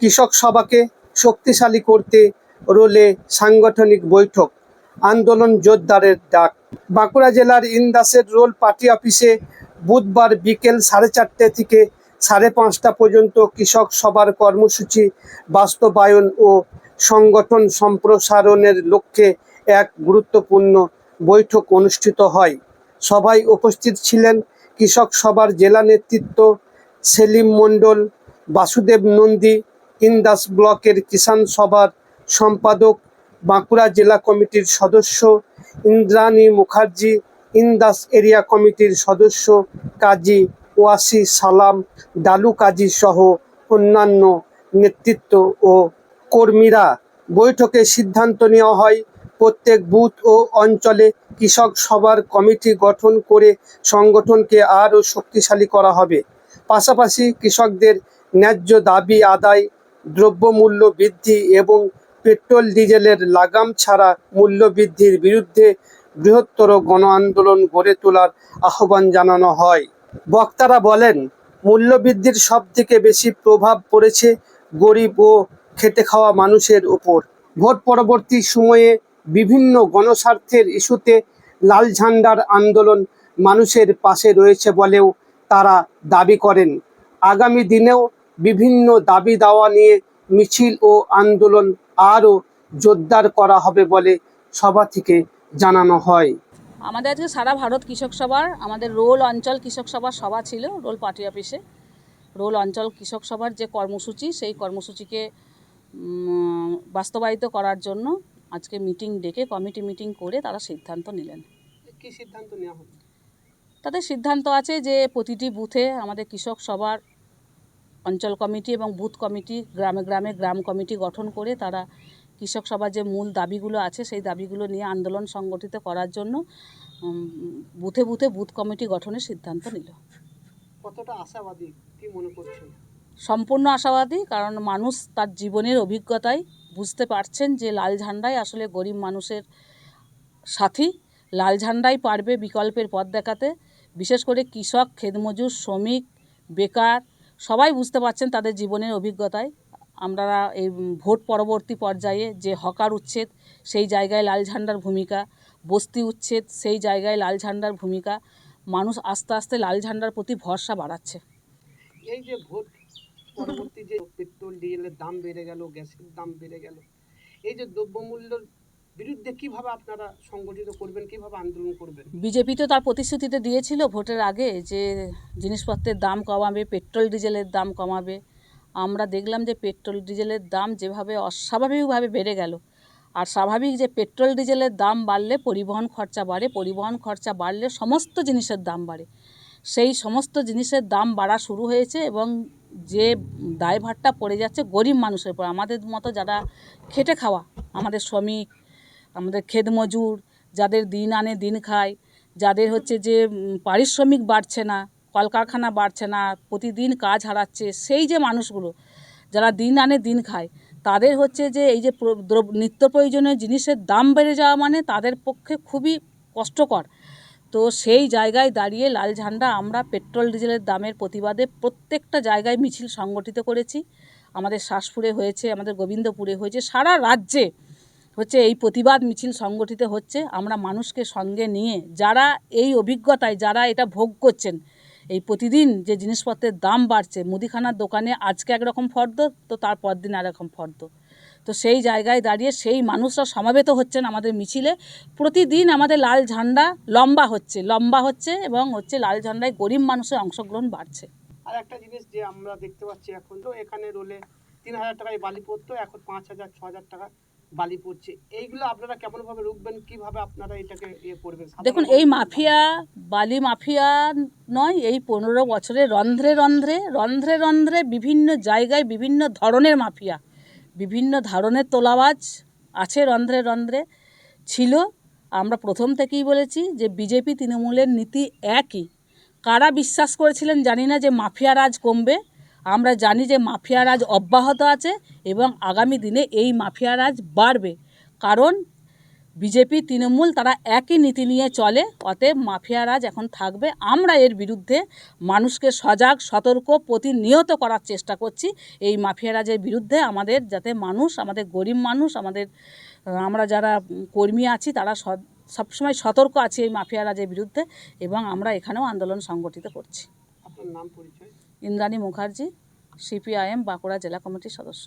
কৃষক সভাকে শক্তিশালী করতে রোলে সাংগঠনিক বৈঠক, আন্দোলন জোরদারের ডাক। বাঁকুড়া জেলার ইন্দাসের রোল পার্টি অফিসে বুধবার বিকেল 4:30 থেকে 5:30 পর্যন্ত কৃষক সভার কর্মসূচি বাস্তবায়ন ও সংগঠন সম্প্রসারণের লক্ষ্যে এক গুরুত্বপূর্ণ বৈঠক অনুষ্ঠিত হয়। সভায় উপস্থিত ছিলেন কৃষক সভার জেলা নেতৃত্ব সেলিম মণ্ডল, বাসুদেব নন্দী, ইন্দাস ব্লকের কিষাণ সভার সম্পাদক, বাঁকুড়া জেলা কমিটির সদস্য ইন্দ্রাণী মুখার্জি, ইন্দাস এরিয়া কমিটির সদস্য কাজী ওয়াসি সালাম, ডালু কাজী সহ অন্যান্য নেতৃত্ব ও কর্মীরা। বৈঠকে সিদ্ধান্ত নেওয়া হয় প্রত্যেক বুথ ও অঞ্চলে কৃষক সভার কমিটি গঠন করে সংগঠনকে আরও শক্তিশালী করা হবে। পাশাপাশি কৃষকদের ন্যায্য দাবি আদায়, দ্রব্যমূল্য বৃদ্ধি এবং পেট্রোল ডিজেলের লাগাম ছাড়া মূল্য বৃদ্ধির বিরুদ্ধে বৃহত্তর গণ আন্দোলন গড়ে তোলার আহ্বান জানানো হয়। বক্তারা বলেন, মূল্যবৃদ্ধির সবথেকে বেশি প্রভাব পড়েছে গরিব ও খেটে খাওয়া মানুষের উপর। ভোট পরবর্তী সময়ে বিভিন্ন গণস্বার্থের ইস্যুতে লাল ঝান্ডার আন্দোলন মানুষের পাশে রয়েছে বলেও তারা দাবি করেন। আগামী দিনেও বিভিন্ন দাবি দাওয়া নিয়ে মিছিল ও আন্দোলন আরও জোরদার করা হবে বলে সভা থেকে জানানো হয়। আমাদের আজকে সারা ভারত কৃষক সভার আমাদের রোল অঞ্চল কৃষক সভার সভা ছিল রোল পার্টি অফিসে। রোল অঞ্চল কৃষক সভার যে কর্মসূচি, সেই কর্মসূচিকে বাস্তবায়িত করার জন্য আজকে মিটিং ডেকে কমিটি মিটিং করে তারা সিদ্ধান্ত নিলেন। কি সিদ্ধান্ত নেওয়া হবে? তাদের সিদ্ধান্ত আছে যে প্রতিটি বুথে আমাদের কৃষক সভার অঞ্চল কমিটি এবং বুথ কমিটি, গ্রামে গ্রামে গ্রাম কমিটি গঠন করে তারা কৃষক সভার যে মূল দাবিগুলো আছে সেই দাবিগুলো নিয়ে আন্দোলন সংগঠিত করার জন্য বুথে বুথে বুথ কমিটি গঠনের সিদ্ধান্ত নিল। কতটা আশাবাদী, কি মনে করছেন? সম্পূর্ণ আশাবাদী, কারণ মানুষ তার জীবনের অভিজ্ঞতায় বুঝতে পারছেন যে লাল ঝান্ডাই আসলে গরিব মানুষের সাথী। লাল ঝান্ডাই পারবে বিকল্পের পথ দেখাতে। বিশেষ করে কৃষক, ক্ষেতমজুর, শ্রমিক, বেকার সবাই বুঝতে পারছেন তাদের জীবনের অভিজ্ঞতায়। আমরা এই ভোট পরবর্তী পর্যায়ে যে হকার উচ্ছেদ, সেই জায়গায় লাল ঝান্ডার ভূমিকা, বস্তি উচ্ছেদ, সেই জায়গায় লাল ঝান্ডার ভূমিকা। মানুষ আস্তে আস্তে লাল ঝান্ডার প্রতি ভরসা বাড়াচ্ছে। এই যে ভোট পরবর্তী যে পেট্রোল ডিজেলের দাম বেড়ে গেল, গ্যাসের দাম বেড়ে গেল, এই যে দ্রব্যমূল্যের বিরুদ্ধে কিভাবে আপনারা সংগঠিত করবেন, কিভাবে আন্দোলন করবেন? বিজেপি তো তার প্রতিশ্রুতিতে দিয়েছিল ভোটের আগে যে জিনিসপত্রের দাম কমাবে, পেট্রোল ডিজেলের দাম কমাবে। আমরা দেখলাম যে পেট্রোল ডিজেলের দাম যেভাবে অস্বাভাবিকভাবে বেড়ে গেল, আর স্বাভাবিক যে পেট্রোল ডিজেলের দাম বাড়লে পরিবহন খরচা বাড়ে, পরিবহন খরচা বাড়লে সমস্ত জিনিসের দাম বাড়ে। সেই সমস্ত জিনিসের দাম বাড়া শুরু হয়েছে এবং যে দায়ভারটা পড়ে যাচ্ছে গরিব মানুষের উপর। আমাদের মতো যারা খেটে খাওয়া, আমাদের শ্রমিক, আমাদের ক্ষেতমজুর, যাদের দিন আনে দিন খায়, যাদের হচ্ছে যে পারিশ্রমিক বাড়ছে না, কলকারখানা বাড়ছে না, প্রতিদিন কাজ হারাচ্ছে, সেই যে মানুষগুলো যারা দিন আনে দিন খায়, তাদের হচ্ছে যে এই যে নিত্য প্রয়োজনীয় জিনিসের দাম বেড়ে যাওয়া মানে তাদের পক্ষে খুবই কষ্টকর। তো সেই জায়গায় দাঁড়িয়ে লাল ঝান্ডা আমরা পেট্রোল ডিজেলের দামের প্রতিবাদে প্রত্যেকটা জায়গায় মিছিল সংগঠিত করেছি। আমাদের শাসপুরে হয়েছে, আমাদের গোবিন্দপুরে হয়েছে, সারা রাজ্যে হচ্ছে এই প্রতিবাদ মিছিল সংগঠিত হচ্ছে। আমরা মানুষকে সঙ্গে নিয়ে, যারা এই অভিজ্ঞতায়, যারা এটা ভোগ করছেন, এই প্রতিদিন যে জিনিসপত্রের দাম বাড়ছে, মুদিখানার দোকানে আজকে একরকম ফর্দ, তো তারপর দিন আরেকরকম ফর্দ। তো সেই জায়গায় দাঁড়িয়ে সেই মানুষরা সমাবেত হচ্ছেন আমাদের মিছিলে। প্রতিদিন আমাদের লাল ঝান্ডা লম্বা হচ্ছে এবং হচ্ছে লাল ঝান্ডায় গরিব মানুষের অংশগ্রহণ বাড়ছে। আর একটা জিনিস যে আমরা দেখতে পাচ্ছি, এখন তো এখানে রোলে 3000 টাকায় বালি পড়তো, এখন 5000 6000 টাকা বালি পড়ছে। এইগুলো আপনারা কেমনভাবে রুখবেন, কিভাবে আপনারা এটাকে করবেন? দেখুন, এই মাফিয়া, বালি মাফিয়া নয়, এই 15 বছরে রন্ধ্রে রন্ধ্রে রন্ধ্রে রন্ধ্রে বিভিন্ন জায়গায় বিভিন্ন ধরনের মাফিয়া, বিভিন্ন ধরনের তোলাবাজ আছে, রন্ধ্রে রন্ধ্রে ছিল। আমরা প্রথম থেকেই বলেছি যে বিজেপি তৃণমূলের নীতি একই। কারা বিশ্বাস করেছিলেন জানি না যে মাফিয়া রাজ কমবে। আমরা জানি যে মাফিয়া রাজ অব্যাহত আছে এবং আগামী দিনে এই মাফিয়া রাজ বাড়বে। কারণ বিজেপি তৃণমূল তারা একই নীতি নিয়ে চলে, অতএব মাফিয়ারাজ এখন থাকবে। আমরা এর বিরুদ্ধে মানুষকে সজাগ সতর্ক প্রতিনিয়ত করার চেষ্টা করছি এই মাফিয়ারাজের বিরুদ্ধে। আমাদের যাতে মানুষ, আমাদের গরিব মানুষ, আমরা যারা কর্মী আছি তারা সবসময় সতর্ক আছি এই মাফিয়ারাজের বিরুদ্ধে, এবং আমরা এখানেও আন্দোলন সংগঠিত করছি। আপনার নাম পরিচয়? ইন্দ্রাণী মুখার্জি, সিপিআইএম বাঁকুড়া জেলা কমিটির সদস্য।